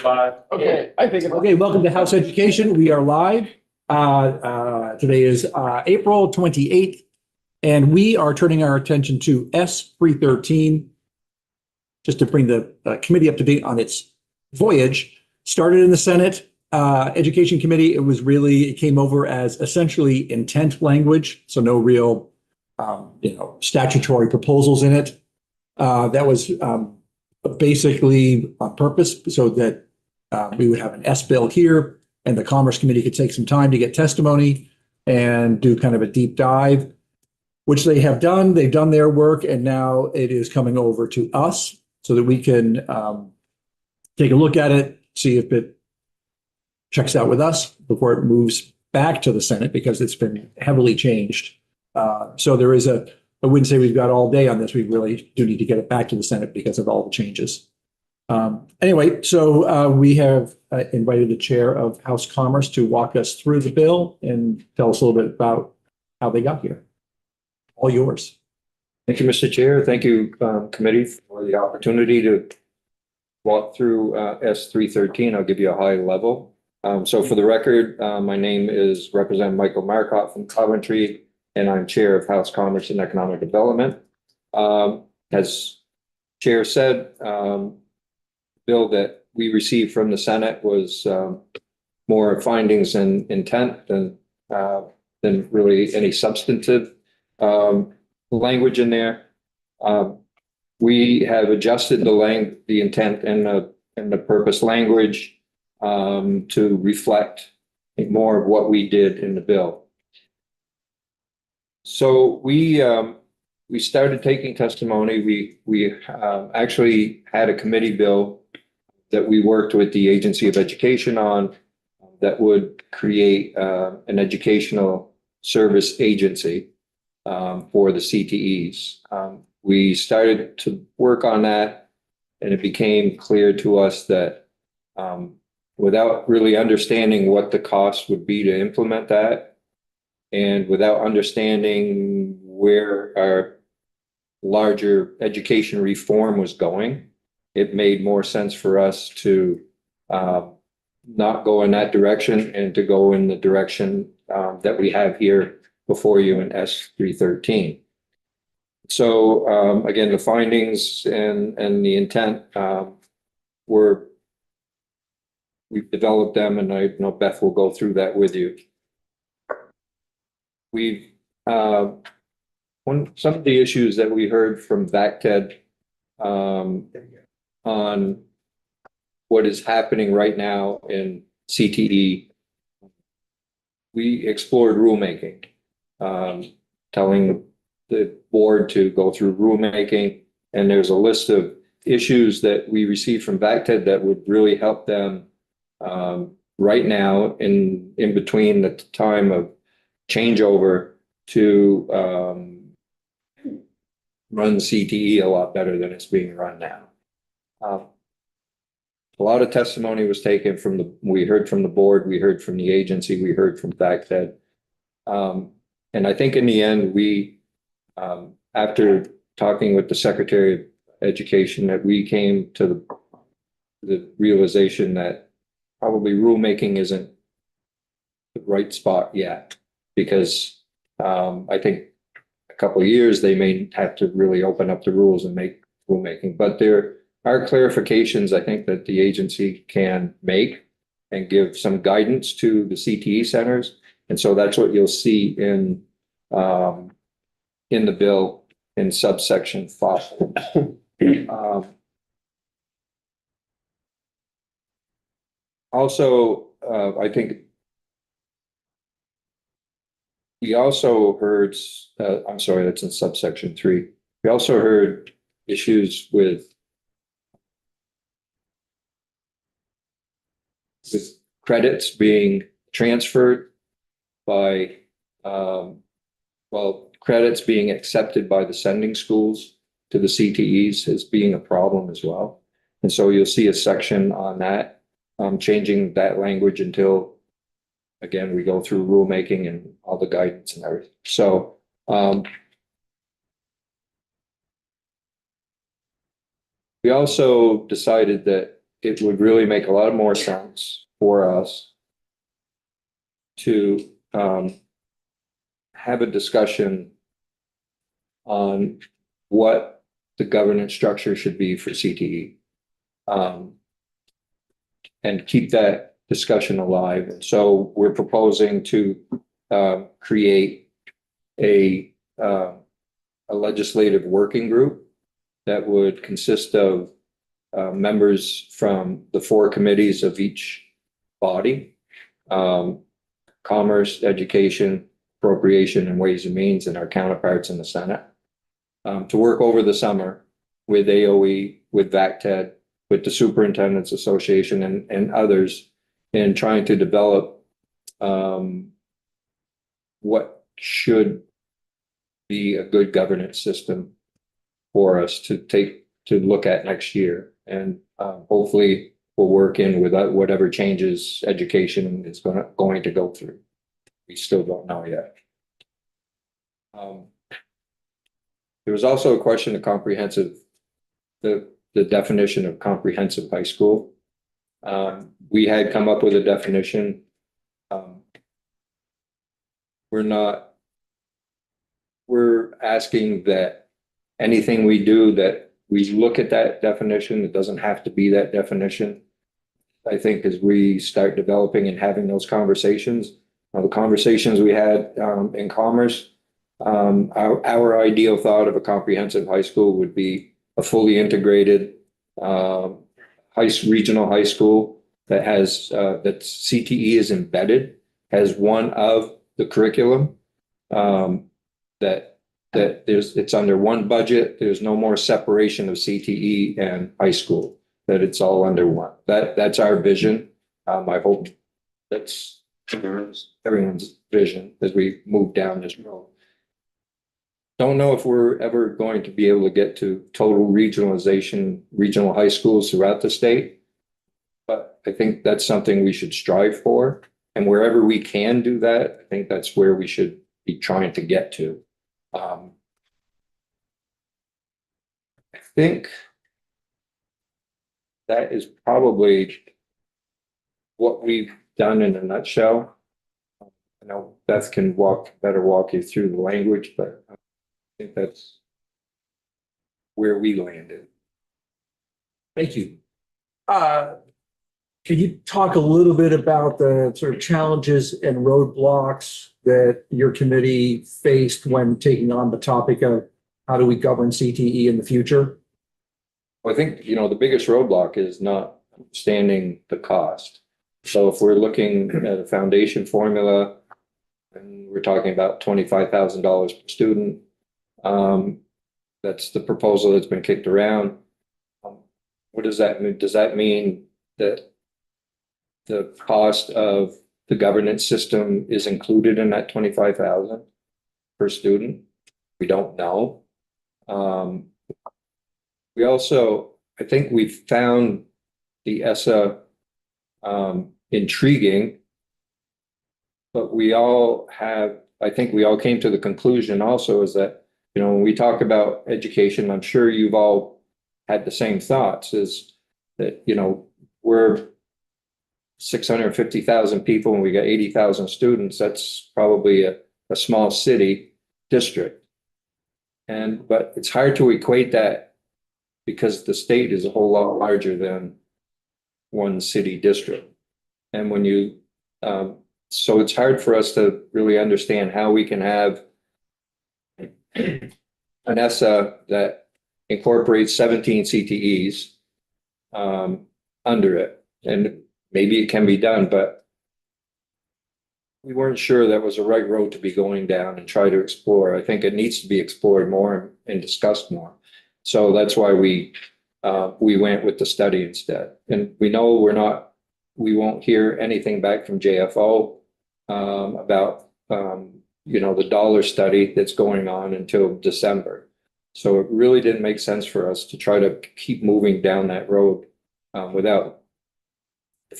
live. Okay, I think, okay, welcome to House Education. We are live. Today is April 28th, and we are turning our attention to S 313, just to bring the committee up to date on its voyage. Started in the Senate Education Committee. It came over as essentially intent language, so no real, statutory proposals in it. That was basically on purpose so that we would have an S bill here and the Commerce Committee could take some time to get testimony and do kind of a deep dive, which they have done. They've done their work, and now it is coming over to us so that we can take a look at it, see if it checks out with us before it moves back to the Senate, because it's been heavily changed. So there is I wouldn't say we've got all day on this. We really do need to get it back to the Senate because of all the changes. Anyway, so we have invited the chair of House Commerce to walk us through the bill and tell us a little bit about how they got here. All yours. Thank you, Mr. Chair. Thank you, committee, for the opportunity to walk through S 313. I'll give you a high level. So for the record, my name is Representative Michael Marcotte from Coventry, and I'm chair of House Commerce and Economic Development. As chair said, bill that we received from the Senate was more findings and intent than really any substantive language in there. We have adjusted the intent and the purpose language to reflect more of what we did in the bill. So we started taking testimony. We actually had a committee bill that we worked with the Agency of Education on that would create an educational service agency for the CTEs. We started to work on that, and it became clear to us that without really understanding what the cost would be to implement that, and without understanding where our larger education reform was going, it made more sense for us to not go in that direction and to go in the direction that we have here before you in S 313. So again, the findings and the intent we've developed them, and I know Beth will go through that with you. We've some of the issues that we heard from VACTED on what is happening right now in CTE. We explored rulemaking, telling the board to go through rulemaking, and there's a list of issues that we received from VACTED that would really help them right now in between the time of changeover to run CTE a lot better than it's being run now. A lot of testimony was taken we heard from the board, we heard from the agency, we heard from VACTED. And I think in the end, we, after talking with the Secretary of Education, that we came to the realization that probably rulemaking isn't the right spot yet, because I think a couple of years they may have to really open up the rules and make rulemaking. But there are clarifications I think that the agency can make and give some guidance to the CTE centers. And so that's what you'll see in the bill in subsection 5. Also, I think we also heard, I'm sorry, that's in subsection 3. We also heard issues with credits being transferred by, credits being accepted by the sending schools to the CTEs as being a problem as well. And so you'll see a section on that, changing that language until, again, we go through rulemaking and all the guidance and everything. So we also decided that it would really make a lot more sense for us to have a discussion on what the governance structure should be for CTE. And keep that discussion alive. And so we're proposing to create a legislative working group that would consist of members from the 4 committees of each body, Commerce, Education, Appropriation, and Ways and Means, and our counterparts in the Senate, to work over the summer with AOE, with VACTED, with the Superintendent's Association and others in trying to develop what should be a good governance system for us to look at next year. And hopefully we'll work in with whatever changes education is going to go through. We still don't know yet. There was also a question of comprehensive, the definition of comprehensive high school. We had come up with a definition. We're asking that anything we do, that we look at that definition. It doesn't have to be that definition. I think as we start developing and having those conversations, the conversations we had in Commerce, our ideal thought of a comprehensive high school would be a fully integrated regional high school that has that CTE is embedded as one of the curriculum, that it's under one budget. There's no more separation of CTE and high school, that it's all under one. That's our vision. I hope that's everyone's vision as we move down this road. Don't know if we're ever going to be able to get to total regionalization, regional high schools throughout the state, but I think that's something we should strive for. And wherever we can do that, I think that's where we should be trying to get to. I think that is probably what we've done in a nutshell. I know Beth can better walk you through the language, but I think that's where we landed. Thank you. Can you talk a little bit about the sort of challenges and roadblocks that your committee faced when taking on the topic of how do we govern CTE in the future? Well, I think, the biggest roadblock is not understanding the cost. So if we're looking at a foundation formula and we're talking about $25,000 per student, that's the proposal that's been kicked around. What does that mean? Does that mean that the cost of the governance system is included in that 25,000 per student? We don't know. We also, I think we found the ESSA intriguing, but I think we all came to the conclusion also is that, when we talk about education, I'm sure you've all had the same thoughts, is that, we're 650,000 people and we got 80,000 students. That's probably a small city district. But it's hard to equate that because the state is a whole lot larger than one city district. And so it's hard for us to really understand how we can have an ESSA that incorporates 17 CTEs under it. And maybe it can be done, but we weren't sure that was the right road to be going down and try to explore. I think it needs to be explored more and discussed more. So that's why we went with the study instead. And we know we won't hear anything back from JFO about the dollar study that's going on until December. So it really didn't make sense for us to try to keep moving down that road without the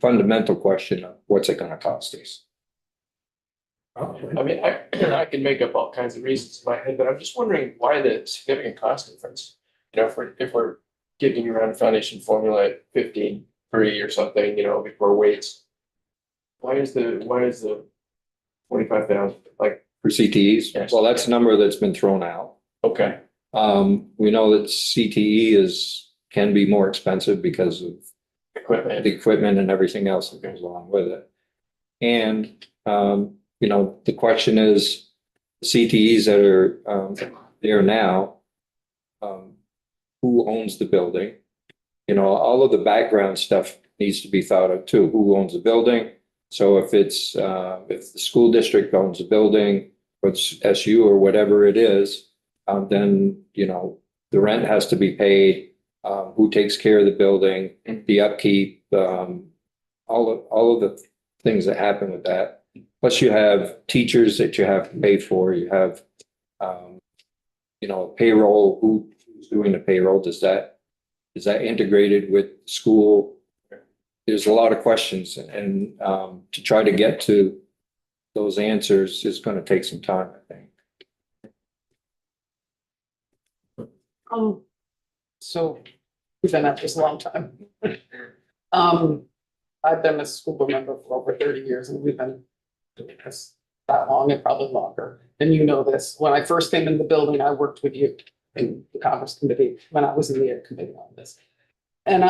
fundamental question of what's it going to cost us. I mean, I can make up all kinds of reasons in my head, but I'm just wondering why the significant cost difference. If we're getting around foundation formula at 15.3 or something, before weights. Why is the 25,000, like, For CTEs, Yes. well, that's a number that's been thrown out. okay, We know that CTE can be more expensive because of equipment, the equipment and everything else that goes along with it. And, the question is, CTEs that are, there now, who owns the building? All of the background stuff needs to be thought of too. Who owns the building? So if it's, if the school district owns the building, or it's SU or whatever it is, then, the rent has to be paid. Who takes care of the building, the upkeep, all of the things that happen with that. Plus you have teachers that you have to pay for. You have, payroll. Who's doing the payroll? Is that integrated with school? There's a lot of questions, and to try to get to those answers is going to take some time, I think. So we've been at this a long time. I've been a school board member for over 30 years, and we've been doing this that long and probably longer. And you know this, when I first came in the building, I worked with you in the Commerce Committee when I was in the Ed Committee on this. And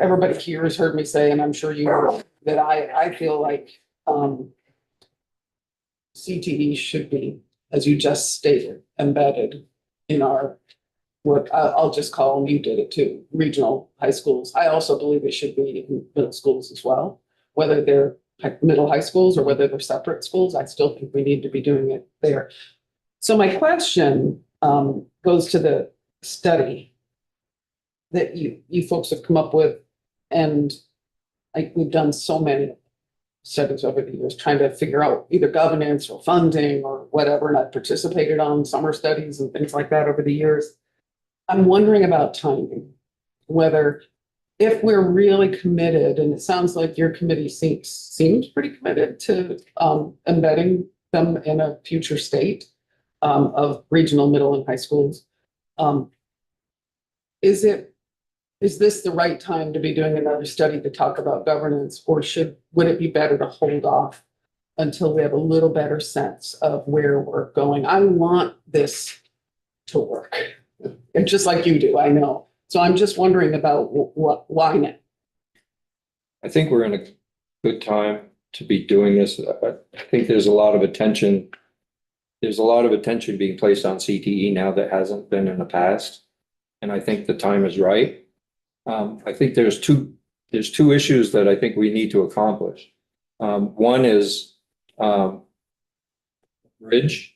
everybody here has heard me say, and I'm sure you know, that I feel like CTE should be, as you just stated, embedded in our, what I'll just call them, you did it too, regional high schools. I also believe it should be in middle schools as well, whether they're middle high schools or whether they're separate schools. I still think we need to be doing it there. So my question goes to the study that you folks have come up with, and we've done so many studies over the years trying to figure out either governance or funding or whatever, and I've participated on summer studies and things like that over the years. I'm wondering about timing, whether if we're really committed, and it sounds like your committee seems pretty committed to embedding them in a future state of regional middle and high schools. Is this the right time to be doing another study to talk about governance, or would it be better to hold off until we have a little better sense of where we're going? I want this to work, and just like you do, I know. So I'm just wondering about why now? I think we're in a good time to be doing this. I think there's a lot of attention. There's a lot of attention being placed on CTE now that hasn't been in the past. And I think the time is right. I think there's two issues that I think we need to accomplish. One is bridge,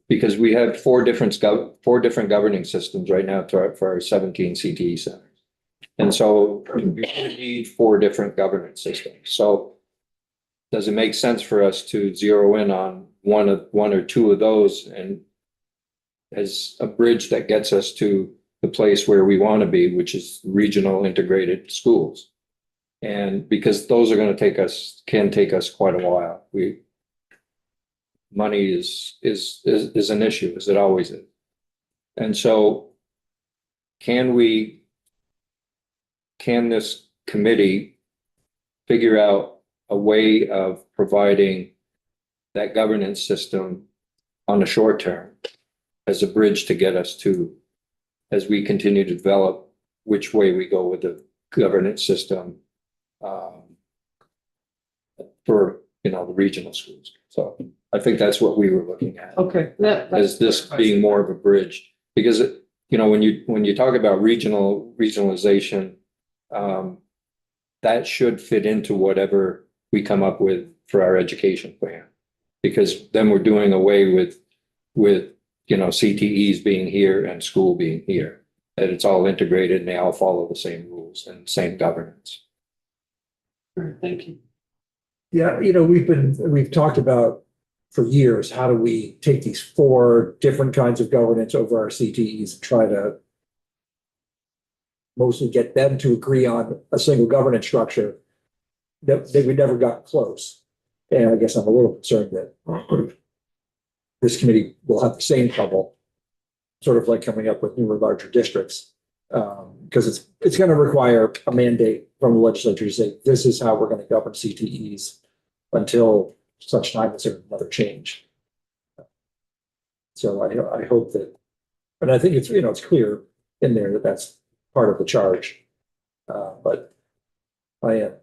because we have four different governing systems right now for our 17 CTE centers. And so we need four different governance systems. So does it make sense for us to zero in on one or two of those and as a bridge that gets us to the place where we want to be, which is regional integrated schools? And because those are going to can take us quite a while. Money is an issue, as it always is. And so can this committee figure out a way of providing that governance system on the short term as a bridge to get us to, as we continue to develop which way we go with the governance system for the regional schools? So I think that's what we were looking at. Okay. As this being more of a bridge, because when you talk about regionalization, that should fit into whatever we come up with for our education plan, because then we're doing away with CTEs being here and school being here, that it's all integrated and they all follow the same rules and same governance. All right, thank you. Yeah, we've talked about for years, how do we take these four different kinds of governance over our CTEs and try to mostly get them to agree on a single governance structure that we never got close. And I guess I'm a little concerned that this committee will have the same trouble, sort of like coming up with newer, larger districts. Because it's going to require a mandate from the legislature to say, this is how we're going to govern CTEs until such time as there's another change. So I hope that, and I think it's, it's clear in there that that's part of the charge. But I am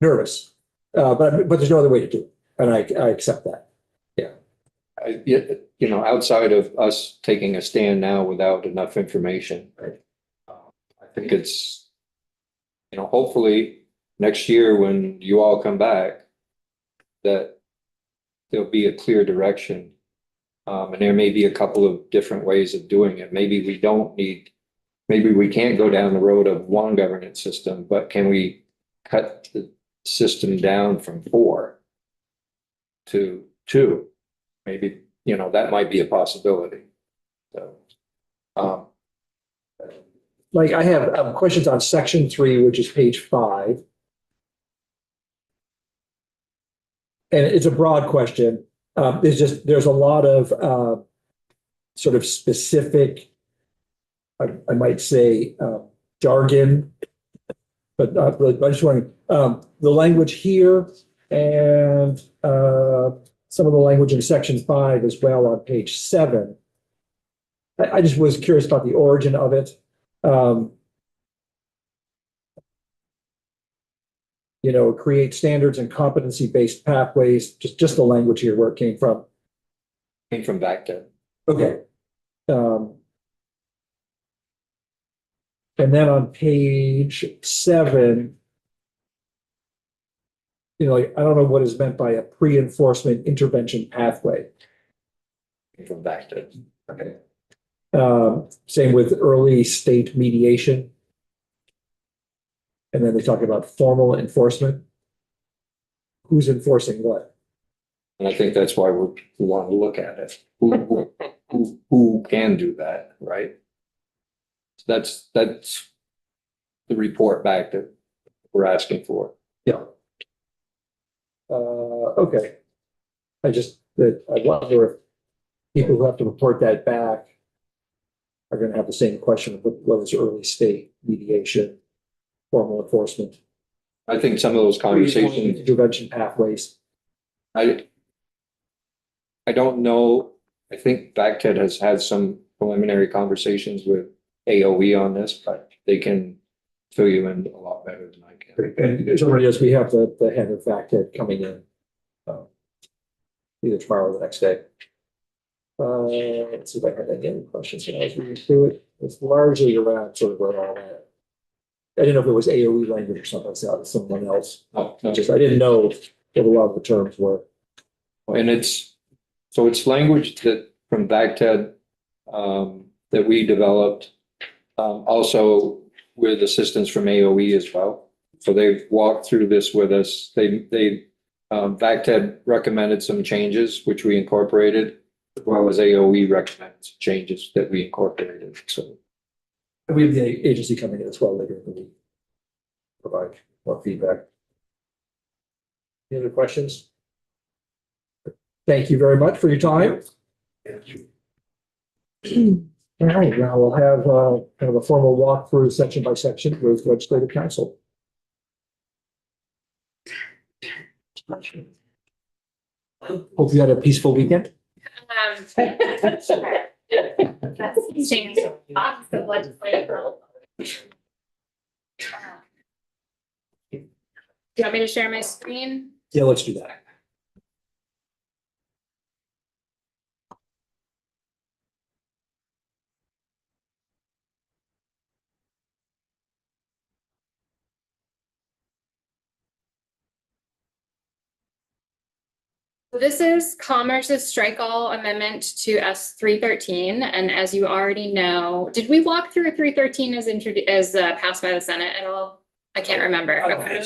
nervous, but there's no other way to do it. And I accept that. Outside of us taking a stand now without enough information, I think it's, hopefully next year when you all come back, that there'll be a clear direction. And there may be a couple of different ways of doing it. Maybe we can't go down the road of one governance system, but can we cut the system down from 4 to 2? Maybe, that might be a possibility. So, Like I have questions on section 3, which is page 5. And it's a broad question. There's a lot of sort of specific, I might say, jargon, but not really. But I just want the language here and some of the language in section 5 as well on page 7. I just was curious about the origin of it. Create standards and competency-based pathways, just the language here, where it came from. came from back then. Okay. And then on page 7, I don't know what is meant by a pre-enforcement intervention pathway. Came from back then. Okay. Same with early state mediation. And then they talk about formal enforcement. Who's enforcing what? And I think that's why we want to look at it. Who can do that, right? So that's the report back that we're asking for. Yeah. Okay. I wonder if people who have to report that back are going to have the same question of what is early state mediation, formal enforcement, I think some of those conversations, intervention pathways. I don't know. I think BACTED has had some preliminary conversations with AOE on this, but they can fill you in a lot better than I can. And somebody else, we have the head of FACTED coming in either tomorrow or the next day. Let's see if I had any other questions when I was reading through it. It's largely around sort of where all that. I didn't know if it was AOE language or something like that, someone else. No. I didn't know what a lot of the terms were. And it's language that from BACTED that we developed, also with assistance from AOE as well. So they've walked through this with us. BACTED recommended some changes, which we incorporated, as well as AOE recommended some changes that we incorporated. So And we have the agency coming in as well later in the week. Provide more feedback. Any other questions? Thank you very much for your time. All right, now we'll have kind of a formal walkthrough section by section with legislative council. Hope you had a peaceful weekend. That's changed lots of legislative. Do you want me to share my screen? Yeah, let's do that. So this is Commerce's strike all amendment to S 313, and as you already know, did we walk through 313 as passed by the Senate at all? I can't remember. Okay.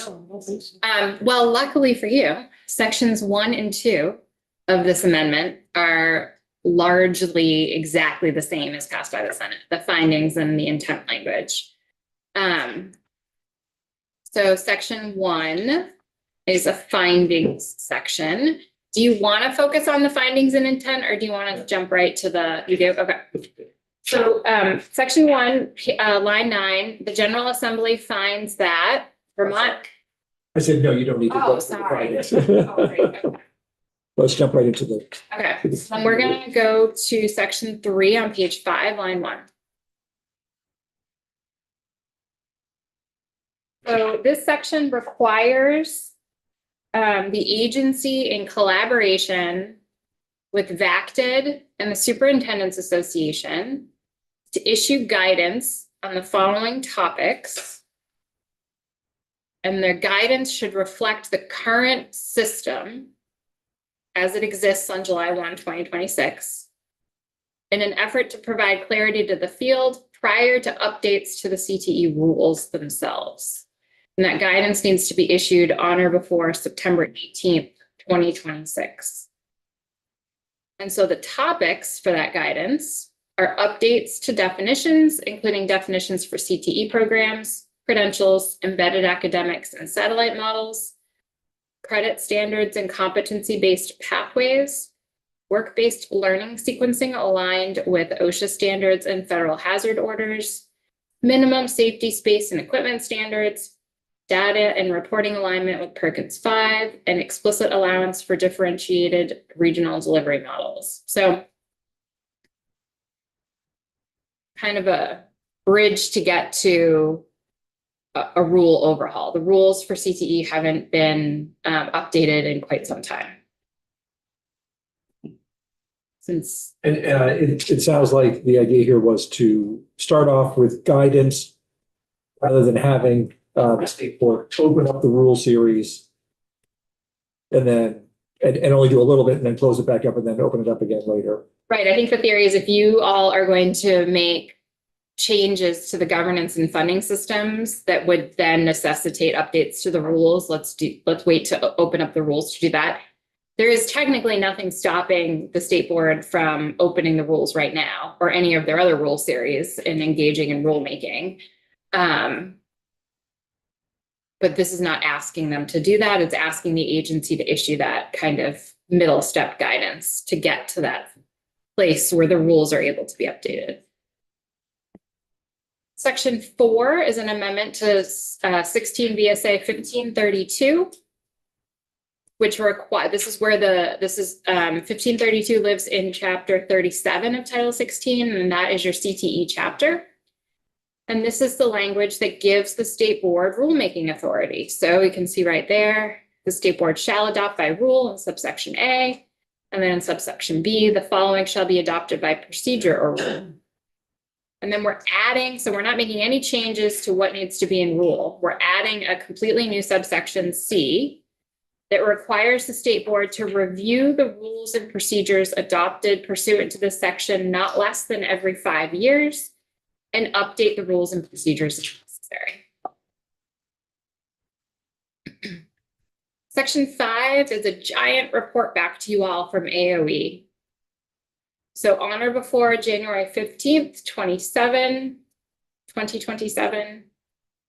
Well, luckily for you, sections 1 and 2 of this amendment are largely exactly the same as passed by the Senate, the findings and the intent language. So section 1 is a findings section Do you want to focus on the findings and intent, or do you want to jump right to the, you do, okay. So, section 1, line 9, the General Assembly finds that Vermont. I said, no, you don't need to. Oh, vote for the sorry. findings. Oh, right, okay. Let's jump right into the. Okay, so we're gonna go to section 3 on page 5, line 1. So this section requires the agency in collaboration with VACTED and the Superintendent's Association to issue guidance on the following topics. And their guidance should reflect the current system as it exists on July 1, 2026, in an effort to provide clarity to the field prior to updates to the CTE rules themselves. And that guidance needs to be issued on or before September 18th, 2026. And so the topics for that guidance are updates to definitions, including definitions for CTE programs, credentials, embedded academics, and satellite models, credit standards and competency-based pathways, work-based learning sequencing aligned with OSHA standards and federal hazard orders, minimum safety space and equipment standards, data and reporting alignment with Perkins 5, and explicit allowance for differentiated regional delivery models. So kind of a bridge to get to a rule overhaul. The rules for CTE haven't been updated in quite some time. Since And it sounds like the idea here was to start off with guidance rather than having the state board open up the rule series and then and only do a little bit and then close it back up and then open it up again later. right, I think the theory is if you all are going to make changes to the governance and funding systems that would then necessitate updates to the rules, let's wait to open up the rules to do that. There is technically nothing stopping the state board from opening the rules right now or any of their other rule series and engaging in rulemaking. But this is not asking them to do that. It's asking the agency to issue that kind of middle step guidance to get to that place where the rules are able to be updated. Section 4 is an amendment to 16 VSA 1532, which require, this is where 1532 lives in chapter 37 of Title 16, and that is your CTE chapter. And this is the language that gives the state board rulemaking authority. So we can see right there, the state board shall adopt by rule in subsection A, and then in subsection B, the following shall be adopted by procedure or rule. And then we're adding, so we're not making any changes to what needs to be in rule. We're adding a completely new subsection C that requires the state board to review the rules and procedures adopted pursuant to this section not less than every 5 years and update the rules and procedures if necessary. Section 5 is a giant report back to you all from AOE. So on or before January 15th, 2027,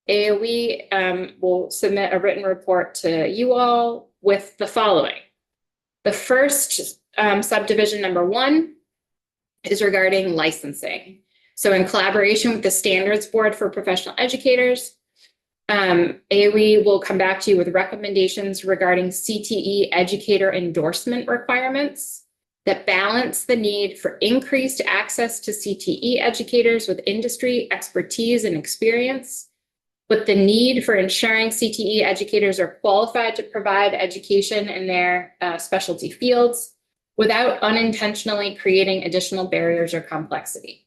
AOE will submit a written report to you all with the following. The first subdivision number 1 is regarding licensing. So in collaboration with the Standards Board for Professional Educators, AOE will come back to you with recommendations regarding CTE educator endorsement requirements that balance the need for increased access to CTE educators with industry expertise and experience, with the need for ensuring CTE educators are qualified to provide education in their specialty fields without unintentionally creating additional barriers or complexity.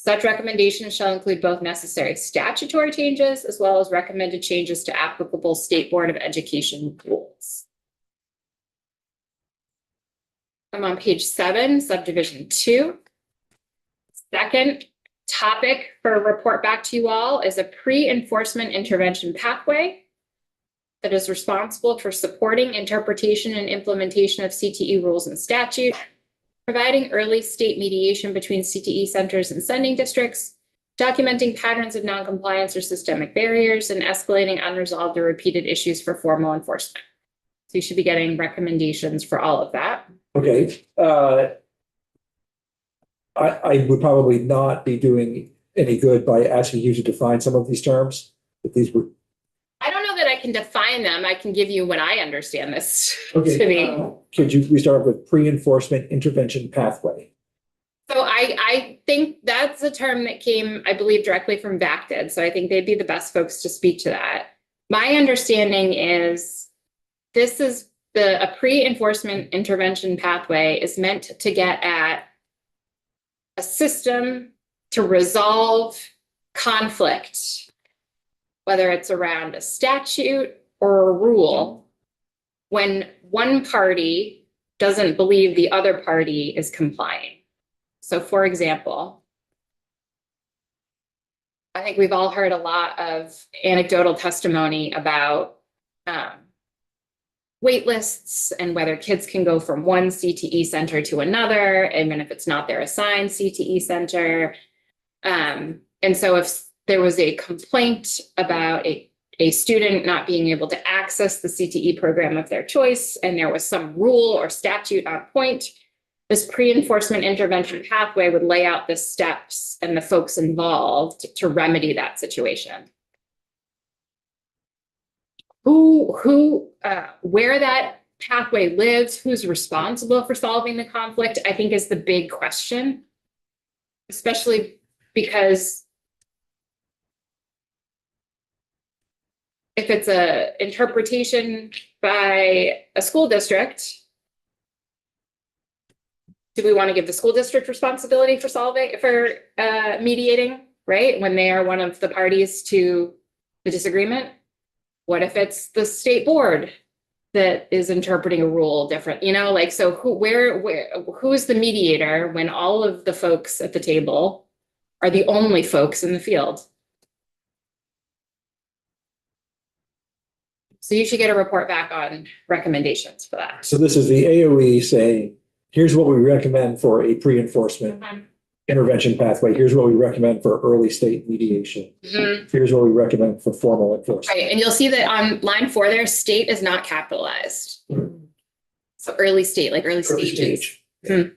Such recommendations shall include both necessary statutory changes as well as recommended changes to applicable State Board of Education rules. I'm on page 7, subdivision 2. Second topic for a report back to you all is a pre-enforcement intervention pathway that is responsible for supporting interpretation and implementation of CTE rules and statute, providing early state mediation between CTE centers and sending districts, documenting patterns of noncompliance or systemic barriers, and escalating unresolved or repeated issues for formal enforcement. So you should be getting recommendations for all of that. Okay, I would probably not be doing any good by asking you to define some of these terms, but these were. I don't know that I can define them. I can give you what I understand this Okay, to be. we start with pre-enforcement intervention pathway? So I think that's a term that came, I believe, directly from VACTID. So I think they'd be the best folks to speak to that. My understanding is this is a pre-enforcement intervention pathway is meant to get at a system to resolve conflict, whether it's around a statute or a rule, when one party doesn't believe the other party is complying. So for example, I think we've all heard a lot of anecdotal testimony about wait lists and whether kids can go from one CTE center to another, even if it's not their assigned CTE center. And so if there was a complaint about a student not being able to access the CTE program of their choice, and there was some rule or statute on point, this pre-enforcement intervention pathway would lay out the steps and the folks involved to remedy that situation. Where that pathway lives, who's responsible for solving the conflict, I think is the big question, especially because if it's a interpretation by a school district, do we want to give the school district responsibility for mediating, right? When they are one of the parties to the disagreement? What if it's the state board that is interpreting a rule different, like, so who's the mediator when all of the folks at the table are the only folks in the field? So you should get a report back on recommendations for that. So this is the AOE saying, here's what we recommend for a pre-enforcement intervention pathway. Here's what we recommend for early state mediation. Mhm. Here's what we recommend for formal enforcement. Right, and you'll see that on line 4 there, state is not capitalized. So early state, like early Early stages. stage.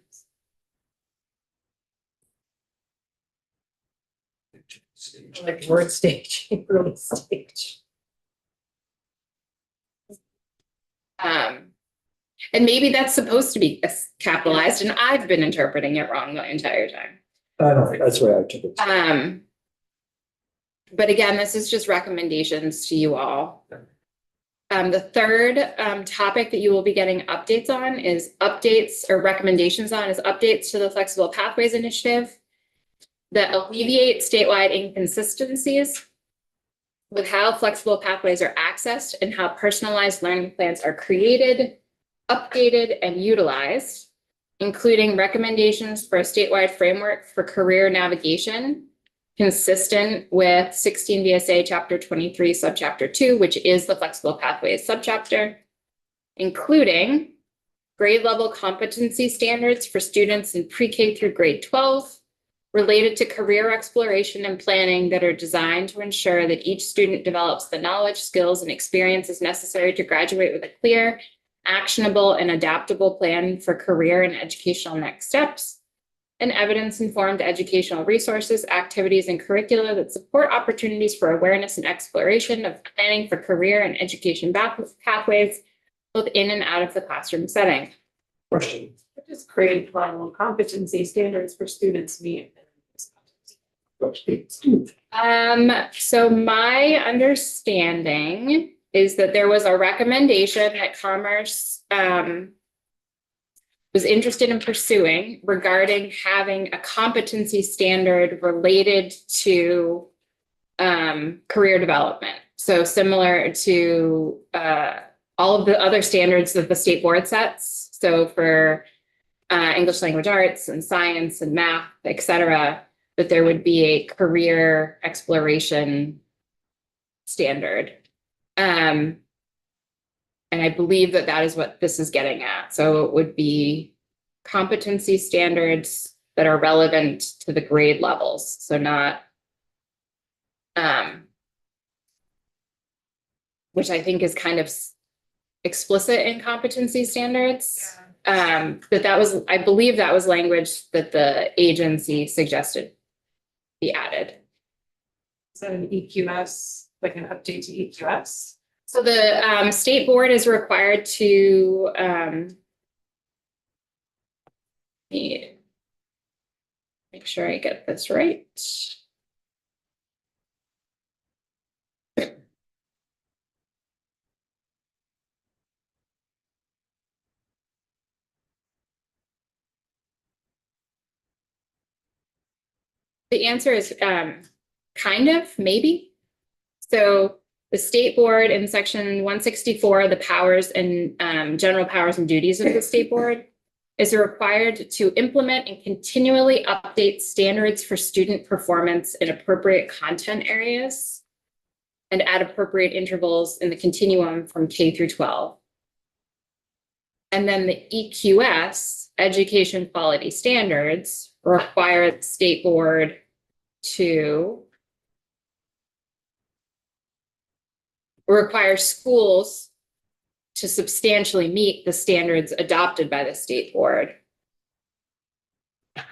Like word stage, early stage. And maybe that's supposed to be capitalized, and I've been interpreting it wrong the entire time. I don't think that's the way I took it. But again, this is just recommendations to you all. The third topic that you will be getting updates on is recommendations to the Flexible Pathways Initiative that alleviate statewide inconsistencies with how flexible pathways are accessed and how personalized learning plans are created, updated, and utilized, including recommendations for a statewide framework for career navigation consistent with 16 VSA Chapter 23, Subchapter 2, which is the Flexible Pathways subchapter, including grade level competency standards for students in pre-K through grade 12, related to career exploration and planning that are designed to ensure that each student develops the knowledge, skills, and experiences necessary to graduate with a clear, actionable, and adaptable plan for career and educational next steps, and evidence-informed educational resources, activities, and curricula that support opportunities for awareness and exploration of planning for career and education pathways, both in and out of the classroom setting. Question. Just create formal competency standards for students meet. So my understanding is that there was a recommendation that Commerce was interested in pursuing regarding having a competency standard related to career development. So similar to all of the other standards that the state board sets. So for English language arts and science and math, et cetera, that there would be a career exploration standard. And I believe that that is what this is getting at. So it would be competency standards that are relevant to the grade levels. So not, which I think is kind of explicit in competency standards. But that was, I believe that was language that the agency suggested be added. Is that an EQS, like an update to EQS? So the state board is required to make sure I get this right. The answer is kind of, maybe. So the state board in section 164, the powers and general powers and duties of the state board is required to implement and continually update standards for student performance in appropriate content areas and at appropriate intervals in the continuum from K through 12. And then the EQS, education quality standards, require the state board to require schools to substantially meet the standards adopted by the state board.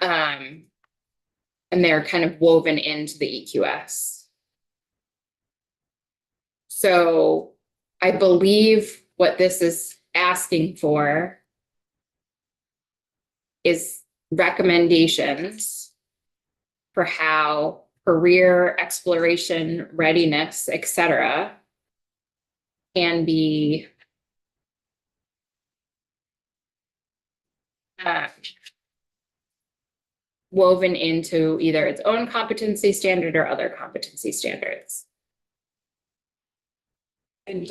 And they're kind of woven into the EQS. So I believe what this is asking for is recommendations for how career exploration, readiness, etc., can be woven into either its own competency standard or other competency standards. And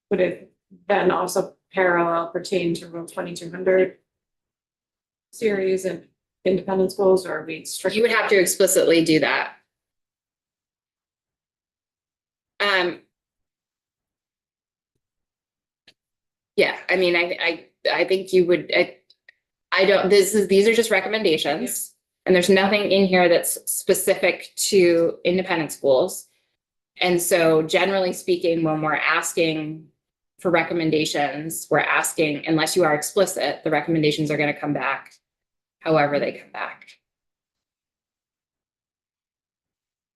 would it then also parallel pertain to Rule 2200 series and independent schools, or are we strict? You would have to explicitly do that. Yeah, I mean, I think you would, these are just recommendations. And there's nothing in here that's specific to independent schools. And so generally speaking, when we're asking for recommendations, we're asking, unless you are explicit, the recommendations are going to come back however they come back.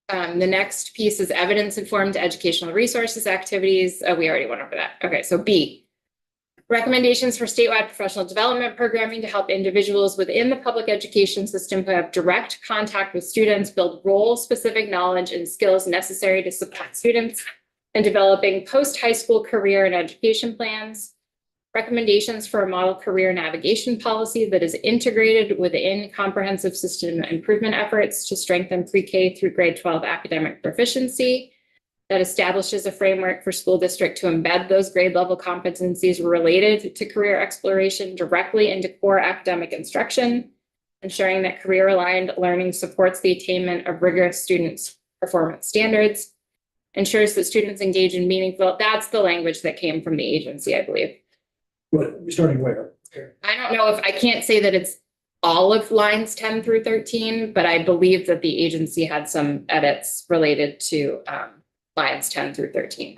The next piece is evidence-informed educational resources activities. We already went over that. Okay, so B, recommendations for statewide professional development programming to help individuals within the public education system who have direct contact with students build role-specific knowledge and skills necessary to support students in developing post-high school career and education plans. Recommendations for a model career navigation policy that is integrated within comprehensive system improvement efforts to strengthen pre-K through grade 12 academic proficiency, that establishes a framework for school district to embed those grade level competencies related to career exploration directly into core academic instruction, ensuring that career aligned learning supports the attainment of rigorous students' performance standards, ensures that students engage in meaningful, that's the language that came from the agency, I believe. What, starting where? I don't know if, I can't say that it's all of lines 10 through 13, but I believe that the agency had some edits related to lines 10 through 13.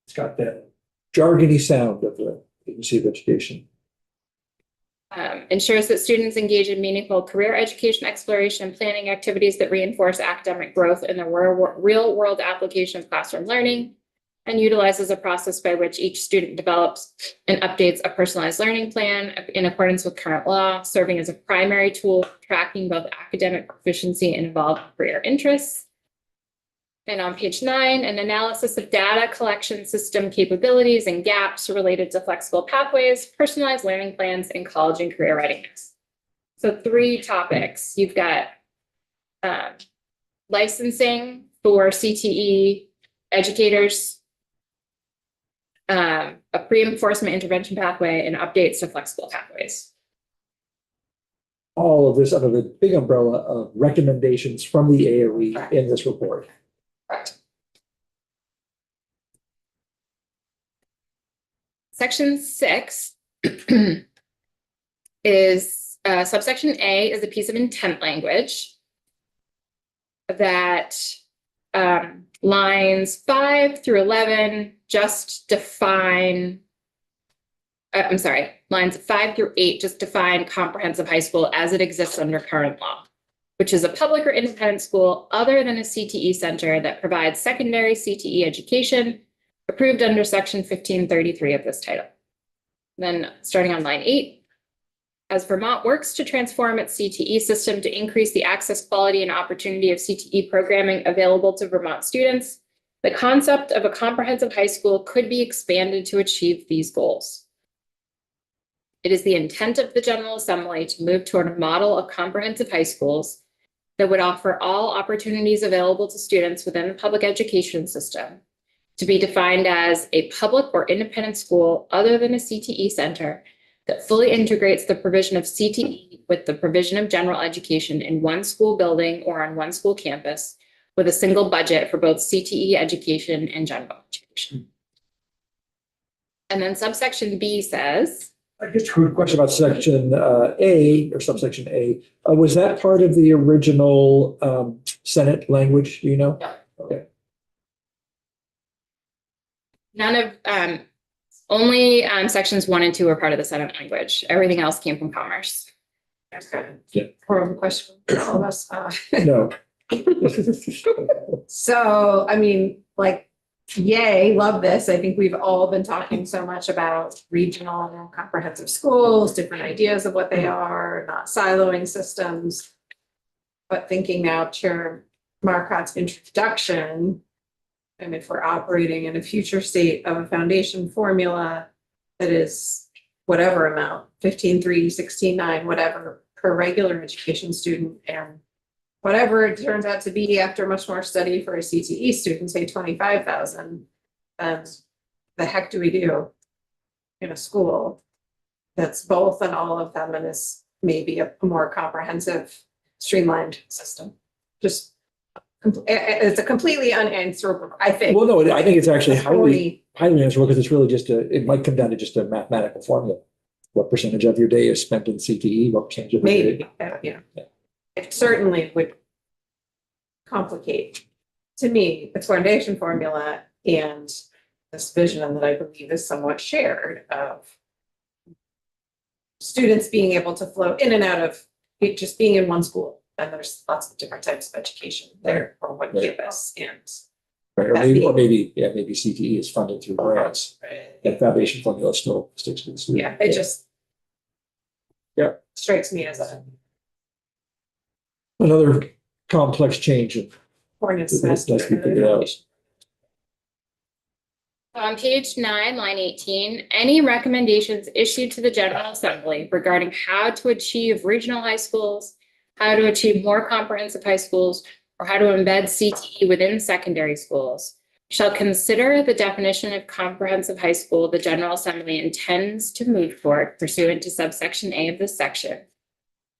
It's got that jargony sound of the Agency of Education. Ensures that students engage in meaningful career education, exploration, and planning activities that reinforce academic growth in the real world application of classroom learning, and utilizes a process by which each student develops and updates a personalized learning plan in accordance with current law, serving as a primary tool for tracking both academic proficiency and evolved career interests. And on page 9, an analysis of data collection system capabilities and gaps related to flexible pathways, personalized learning plans, and college and career readiness. So 3 topics. You've got licensing for CTE educators, a pre-enforcement intervention pathway, and updates to flexible pathways. All of this under the big umbrella of recommendations from the AOE in this report. Correct. Section 6 is subsection A is a piece of intent language that lines 5 through 11 just define. I'm sorry, lines 5 through 8 just define comprehensive high school as it exists under current law, which is a public or independent school other than a CTE center that provides secondary CTE education approved under section 1533 of this title. Then starting on line 8, as Vermont works to transform its CTE system to increase the access, quality, and opportunity of CTE programming available to Vermont students, the concept of a comprehensive high school could be expanded to achieve these goals. It is the intent of the General Assembly to move toward a model of comprehensive high schools that would offer all opportunities available to students within the public education system to be defined as a public or independent school other than a CTE center that fully integrates the provision of CTE with the provision of general education in one school building or on one school campus with a single budget for both CTE education and general education. And then subsection B says, I guess a quick question about section A or subsection A. Was that part of the original Senate language? Do you know? No. Okay. none of, only sections 1 and 2 are part of the Senate language. Everything else came from Commerce. Okay. Yeah. Forum question for all of us. No. So, I mean, like, yay, love this. I think we've all been talking so much about regional comprehensive schools, different ideas of what they are, not siloing systems. But thinking now, Chair Marcotte's introduction, and if we're operating in a future state of a foundation formula that is whatever amount, 15.3, 16.9, whatever, per regular education student, and whatever it turns out to be after much more study for a CTE student, say 25,000, then the heck do we do in a school that's both and all of them and is maybe a more comprehensive, streamlined system? Just, it's a completely unanswerable, I think. Well, no, I think it's actually Thorny. highly answerable because it's really just it might come down to just a mathematical formula. What percentage of your day is spent in CTE? What percentage of your Maybe, day? yeah. It certainly would complicate, to me, the foundation formula and this vision that I believe is somewhat shared of students being able to flow in and out of it, just being in one school. And there's lots of different types of education there for one campus, and Right, maybe CTE is funded through grants. And foundation formula still sticks to the student. yeah, it just Yeah. strikes me as a Another complex change in poignant That's semester. be figured out. On page 9, line 18, any recommendations issued to the General Assembly regarding how to achieve regional high schools, how to achieve more comprehensive high schools, or how to embed CTE within secondary schools shall consider the definition of comprehensive high school the General Assembly intends to move toward pursuant to subsection A of this section,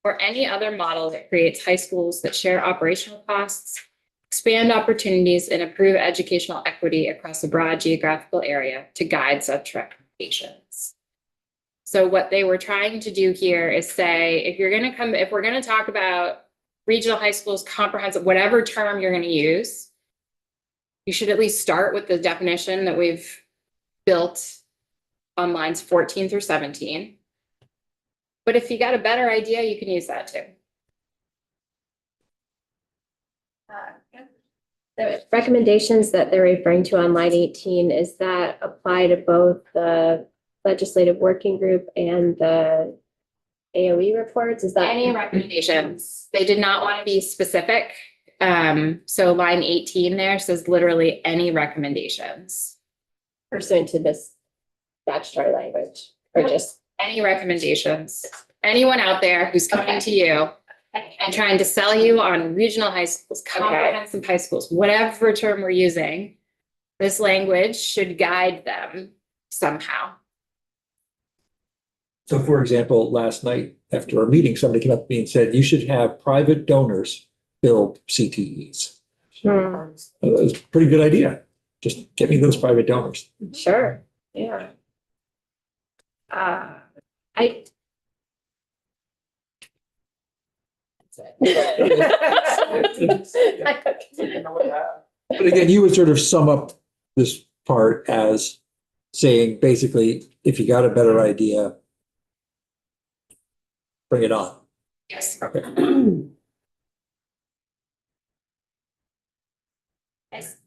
or any other model that creates high schools that share operational costs, expand opportunities, and improve educational equity across a broad geographical area to guide such recommendations. So what they were trying to do here is say, if we're going to talk about regional high schools, comprehensive, whatever term you're going to use, you should at least start with the definition that we've built on lines 14 through 17. But if you got a better idea, you can use that too. The recommendations that they're referring to on line 18, is that apply to both the legislative working group and the AOE reports? Is that Any recommendations? They did not want to be specific. So line 18 there says literally any recommendations. pursuant to this statutory language, or just? Any recommendations? Anyone out there who's coming to you and trying to sell you on regional high schools, comprehensive high schools, whatever term we're using, this language should guide them somehow. So for example, last night after our meeting, somebody came up to me and said, you should have private donors build CTEs. It was a pretty good idea. Just get me those private donors. Sure, yeah. I. But again, you would sort of sum up this part as saying, basically, if you got a better idea, bring it on. Yes. Okay. Yes.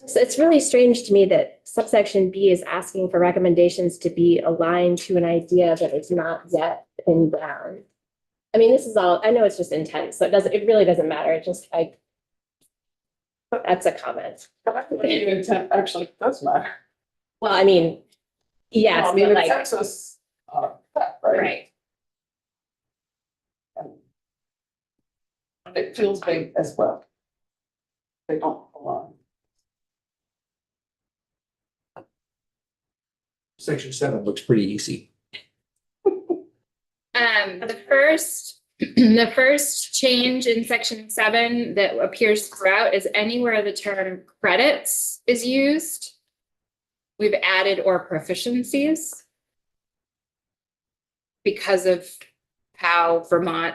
So it's really strange to me that subsection B is asking for recommendations to be aligned to an idea that is not yet pinned down. I mean, this is all, I know it's just intent, so it really doesn't matter. It just, that's a comment. The intent actually does matter. Well, I mean, yes, I mean, but it like, sets us, back, right? Right. And it feels big as well. They don't belong. Section 7 looks pretty easy. The first change in section 7 that appears throughout is anywhere the term credits is used. We've added or proficiencies. Because of how Vermont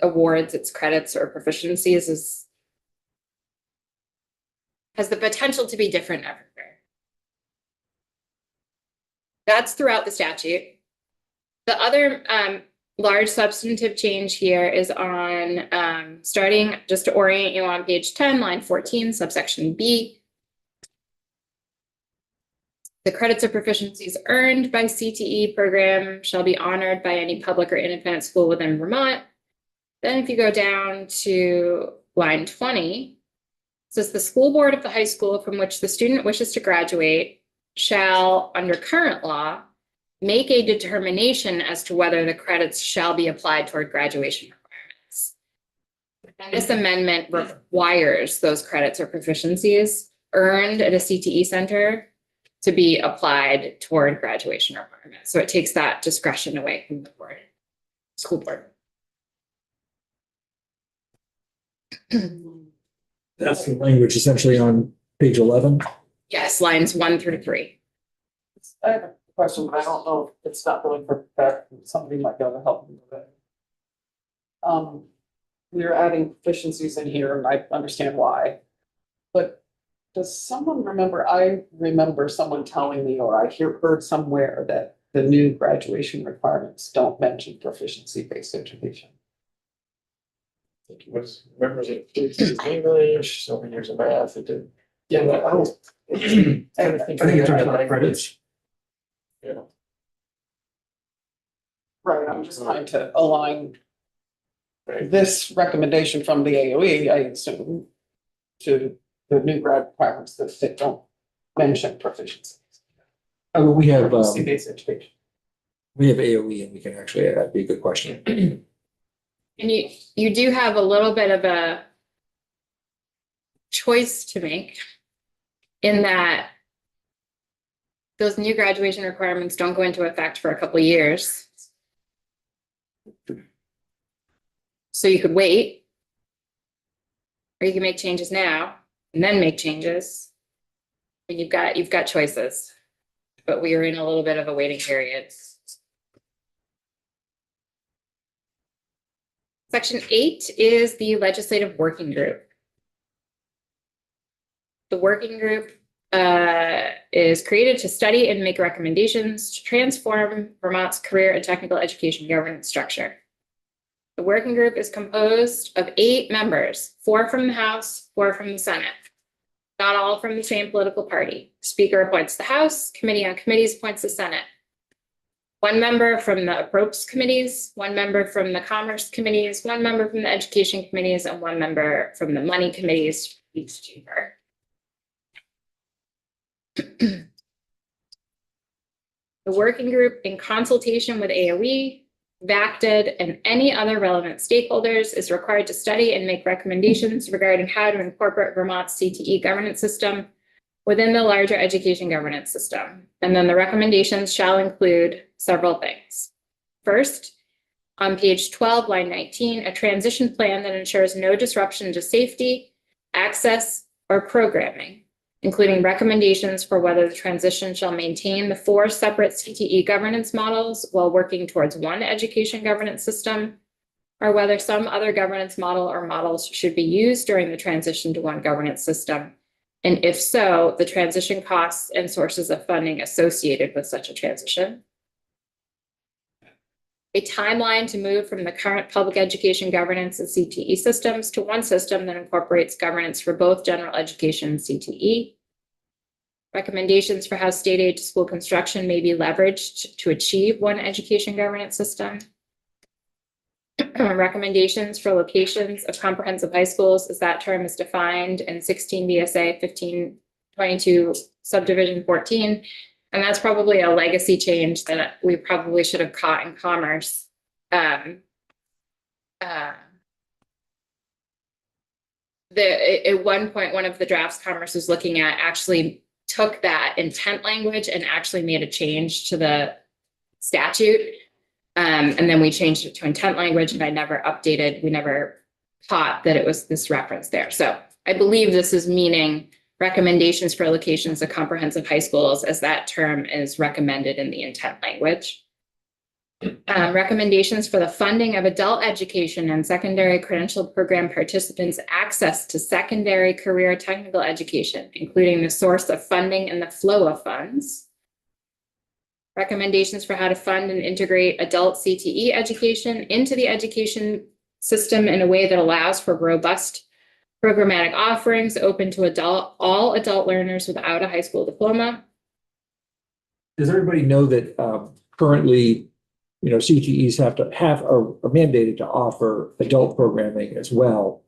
awards its credits or proficiencies has the potential to be different everywhere. That's throughout the statute. The other large substantive change here is on starting, just to orient you, on page 10, line 14, subsection B. The credits or proficiencies earned by CTE program shall be honored by any public or independent school within Vermont. Then if you go down to line 20, it says the school board of the high school from which the student wishes to graduate shall, under current law, make a determination as to whether the credits shall be applied toward graduation requirements. And this amendment requires those credits or proficiencies earned at a CTE center to be applied toward graduation requirements. So it takes that discretion away from the board, school board. That's the language essentially on page 11. Yes, lines 1 through 3. I have a question, but I don't know if it's not really for that, somebody might be able to help me with it. We're adding proficiencies in here and I understand why. But does someone remember, I remember someone telling me, or I heard somewhere that the new graduation requirements don't mention proficiency-based education. I think it was, remembers it, English, so many years of math, it did. Yeah, I don't. I think it talks about credits. Yeah. Right, I'm just trying to align Right. this recommendation from the AOE, I assume, to the new grad requirements that they don't mention proficiency. We have Proficiency-based education. AOE and we can actually, that'd be a good question. And you do have a little bit of a choice to make in that those new graduation requirements don't go into effect for a couple of years. So you could wait, or you can make changes now and then make changes. And you've got choices, but we are in a little bit of a waiting period. Section 8 is the legislative working group. The working group is created to study and make recommendations to transform Vermont's career and technical education governance structure. The working group is composed of 8 members, 4 from the House, 4 from the Senate. Not all from the same political party. Speaker appoints the House, Committee on Committees appoints the Senate. 1 member from the Appropriations Committees, 1 member from the Commerce Committees, 1 member from the Education Committees, and 1 member from the Money Committees, each chamber. The working group, in consultation with AOE, VACTED, and any other relevant stakeholders, is required to study and make recommendations regarding how to incorporate Vermont's CTE governance system within the larger education governance system. And then the recommendations shall include several things. First, on page 12, line 19, a transition plan that ensures no disruption to safety, access, or programming, including recommendations for whether the transition shall maintain the 4 separate CTE governance models while working towards one education governance system, or whether some other governance model or models should be used during the transition to one governance system. And if so, the transition costs and sources of funding associated with such a transition. A timeline to move from the current public education governance and CTE systems to one system that incorporates governance for both general education and CTE. Recommendations for how state aid to school construction may be leveraged to achieve one education governance system. Recommendations for locations of comprehensive high schools, as that term is defined in 16 VSA 1522 subdivision 14. And that's probably a legacy change that we probably should have caught in commerce. At one point, one of the drafts Commerce was looking at actually took that intent language and actually made a change to the statute. And then we changed it to intent language, and I never updated, we never caught that it was this reference there. So I believe this is meaning recommendations for locations of comprehensive high schools, as that term is recommended in the intent language. Recommendations for the funding of adult education and secondary credential program participants' access to secondary career technical education, including the source of funding and the flow of funds. Recommendations for how to fund and integrate adult CTE education into the education system in a way that allows for robust programmatic offerings open to all adult learners without a high school diploma. Does everybody know that currently, CTEs are mandated to offer adult programming as well,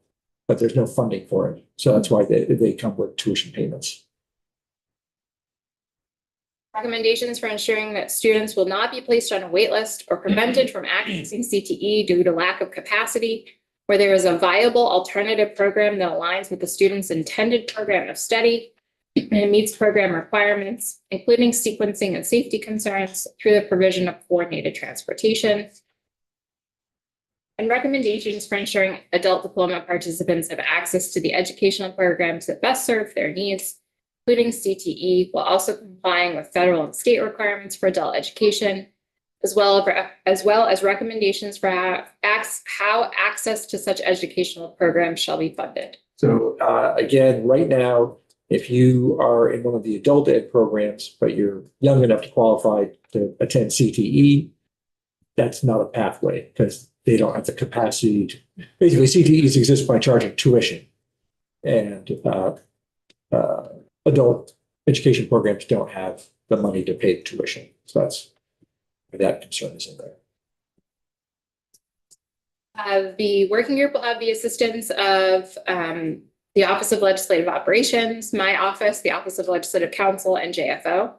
but there's no funding for it. So that's why they come with tuition payments. Recommendations for ensuring that students will not be placed on a wait list or prevented from accessing CTE due to lack of capacity, where there is a viable alternative program that aligns with the student's intended program of study and meets program requirements, including sequencing and safety concerns through the provision of coordinated transportation. And recommendations for ensuring adult diploma participants have access to the educational programs that best serve their needs, including CTE, while also complying with federal and state requirements for adult education, as well as recommendations for how access to such educational programs shall be funded. So again, right now, if you are in one of the adult ed programs, but you're young enough to qualify to attend CTE, that's not a pathway because they don't have the capacity to. Basically, CTEs exist by charging tuition, and adult education programs don't have the money to pay the tuition. So that's where that concern is in there. The working group will have the assistance of the Office of Legislative Operations, my office, the Office of Legislative Counsel, and JFO.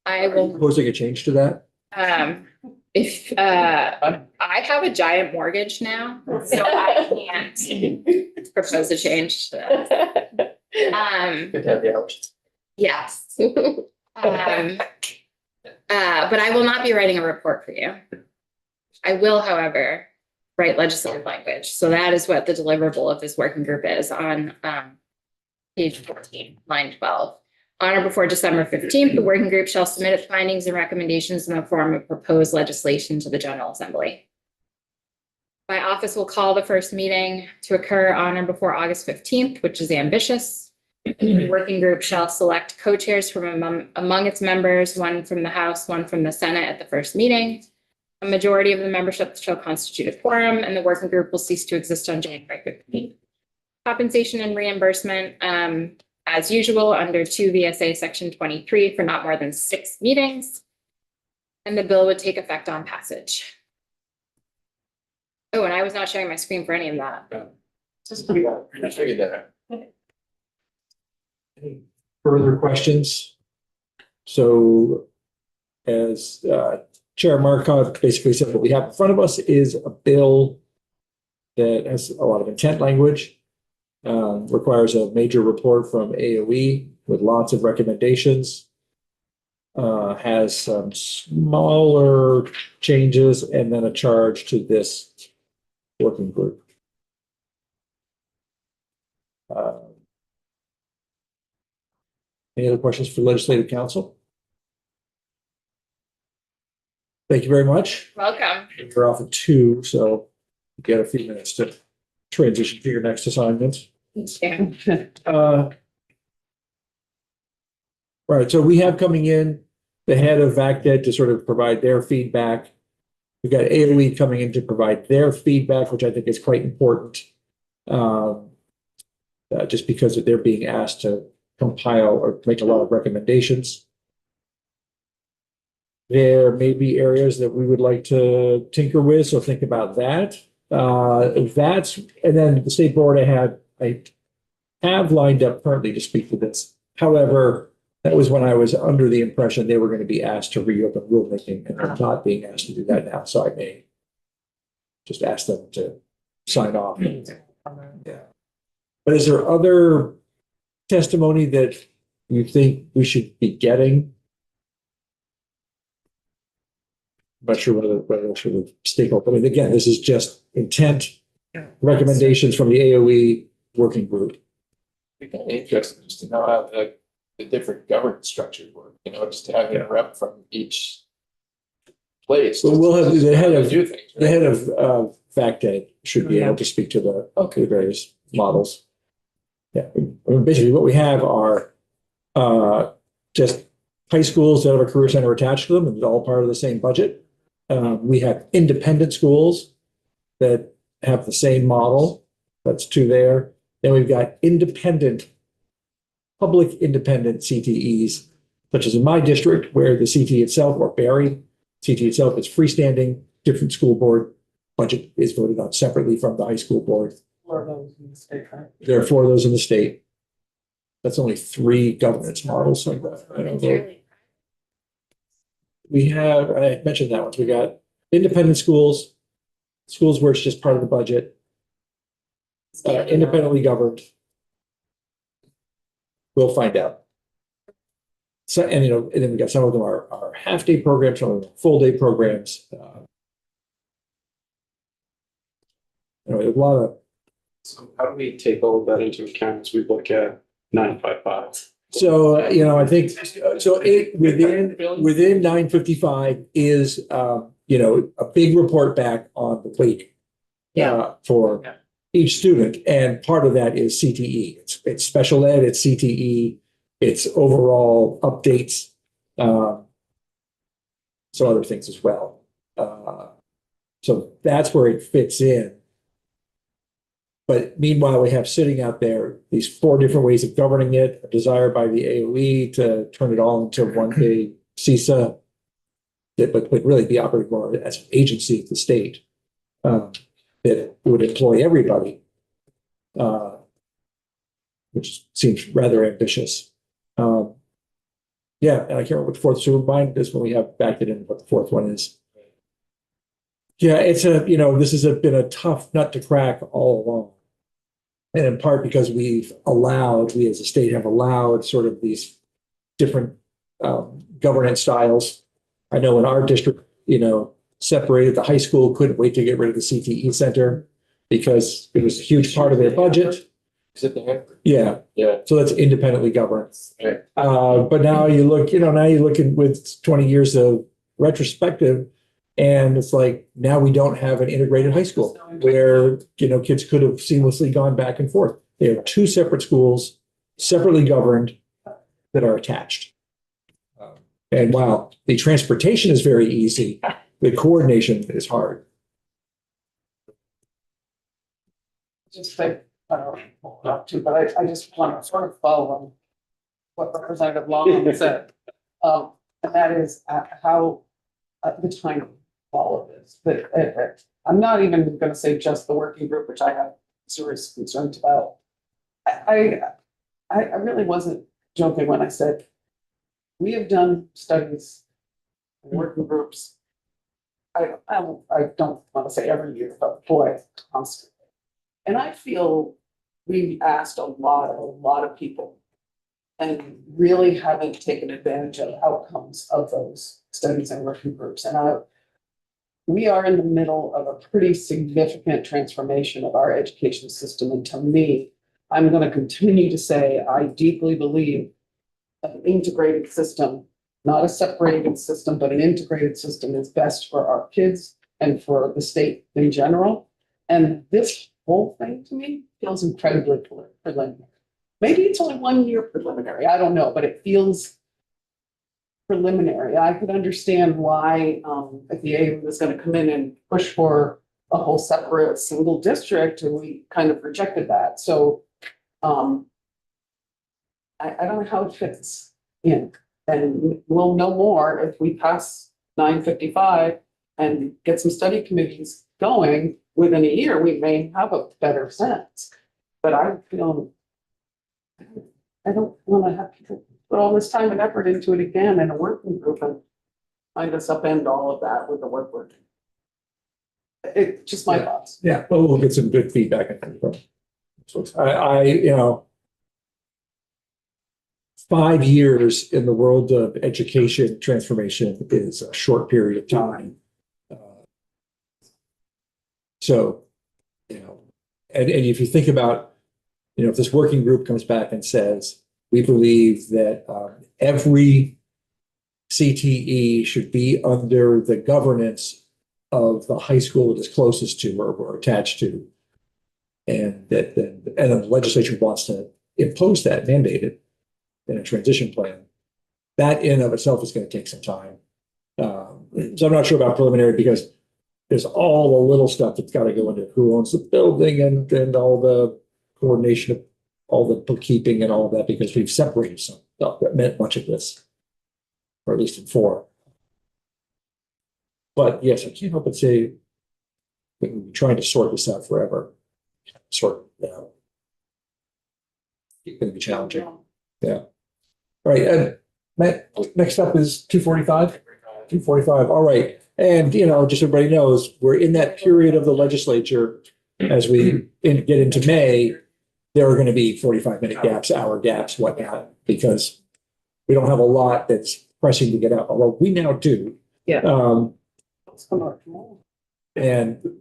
I will Proposing a change to that? if I have a giant mortgage now, so I can't propose a change to that. Good to have the hours. Yes. But I will not be writing a report for you. I will, however, write legislative language. So that is what the deliverable of this working group is on page 14, line 12. On or before December 15th, the working group shall submit its findings and recommendations in the form of proposed legislation to the General Assembly. My office will call the first meeting to occur on or before August 15th, which is ambitious. The working group shall select co-chairs from among its members, one from the House, one from the Senate at the first meeting. A majority of the membership shall constitute a quorum, and the working group will cease to exist on January 15th. Compensation and reimbursement, as usual, under 2 VSA section 23 for not more than 6 meetings. And the bill would take effect on passage. Oh, and I was not sharing my screen for any of that. I figured that out. Any further questions? So as Chair Markov basically said, what we have in front of us is a bill that has a lot of intent language, requires a major report from AOE with lots of recommendations, has some smaller changes, and then a charge to this working group. Any other questions for Legislative Council? Thank you very much. Welcome. We're off at 2, so you get a few minutes to transition to your next assignment. Thank you. Right, so we have coming in the head of VACTED to sort of provide their feedback. We've got AOE coming in to provide their feedback, which I think is quite important. Just because they're being asked to compile or make a lot of recommendations. There may be areas that we would like to tinker with, so think about that. And then the state board I have lined up currently to speak to this. However, that was when I was under the impression they were going to be asked to reopen rulemaking, and they're not being asked to do that now, so I may just ask them to sign off. Yeah. But is there other testimony that you think we should be getting? I'm not sure whether I should have stakeholder. I mean, again, this is just intent, recommendations from the AOE working group. It'd be kind of interesting just to know how the different governance structures work, you know, just to have a rep from each place. Well, we'll have the head of do things. The head of VACTED should be able to speak to the various models. Yeah, I mean, basically what we have are just high schools that have a career center attached to them, and it's all part of the same budget. We have independent schools that have the same model. That's 2 there. Then we've got public independent CTEs, such as in my district, where the CTE itself, or Barry, CTE itself is freestanding, different school board budget is voted on separately from the high school board. 4 of those in the state, right? There are 4 of those in the state. That's only 3 governance models. So I don't know. We have, I mentioned that one. We got independent schools, schools where it's just part of the budget, independently governed. We'll find out. So, and and then we got some of them are half-day programs, some of them are full-day programs. There's a lot of. So how do we take all of that into account as we look at 955? So, I think, so within 955 is, a big report back on the weighting. For each student. And part of that is CTE. It's special ed, it's CTE, it's overall updates, some other things as well. So that's where it fits in. But meanwhile, we have sitting out there these 4 different ways of governing it, a desire by the AOE to turn it all into one big CISA, but really be operating more as an agency of the state that would employ everybody, which seems rather ambitious. And I can't remember what the 4th superbind is when we have backed it in what the 4th one is. Yeah, it's this has been a tough nut to crack all along. And in part because we as a state have allowed sort of these different governance styles. I know in our district, separated the high school, couldn't wait to get rid of the CTE center because it was a huge part of their budget. Is it the Hanford? Yeah. Yeah. So that's independently governed. Right. But now you look, now you're looking with 20 years of retrospective, and it's like, now we don't have an integrated high school where, kids could have seamlessly gone back and forth. They have 2 separate schools, separately governed, that are attached. And while the transportation is very easy, the coordination is hard. Just say, I don't know, pull it up too, but I just want to sort of follow on what Representative Long said. And that is how the timing of all of this. That I'm not even going to say just the working group, which I have serious concerns about. I really wasn't joking when I said we have done studies, working groups. I don't want to say every year, but boy, constantly. And I feel we asked a lot of people and really haven't taken advantage of outcomes of those studies and working groups. And we are in the middle of a pretty significant transformation of our education system. And to me, I'm going to continue to say, I deeply believe an integrated system not a separated system, but an integrated system is best for our kids and for the state in general. And this whole thing to me feels incredibly preliminary. Maybe it's only 1 year preliminary, I don't know, but it feels preliminary. I could understand why, if the A was gonna come in and push for a whole separate single district, and we kind of rejected that, so, I don't know how it fits in, and we'll know more if we pass 955 and get some study committees going within a year, we may have a better sense. But I feel, I don't wanna have people put all this time and effort into it again in a working group and find us upend all of that with the work we're doing. It's just my Yeah. thoughts. Yeah, well, we'll get some good feedback, I think, from folks. You know, 5 years in the world of education transformation is a short period of time. So, you know, and if you think about, you know, if this working group comes back and says, we believe that every CTE should be under the governance of the high school it is closest to or attached to. And that then the legislature wants to impose that, mandate it in a transition plan. That in of itself is going to take some time. So I'm not sure about preliminary because there's all the little stuff that's got to go into who owns the building and all the coordination of all the bookkeeping and all of that, because we've separated some stuff that meant much of this, or at least in 4. But yes, I can't help but say that we've been trying to sort this out forever. Sort it out. It's going to be challenging. Yeah. All right. Matt, next up is 245. 245. All right. And, you know, just so everybody knows, we're in that period of the legislature as we get into May. There are going to be 45-minute gaps, hour gaps, whatnot, because we don't have a lot that's pressing to get out, although we now do. Yeah. Let's come out tomorrow. And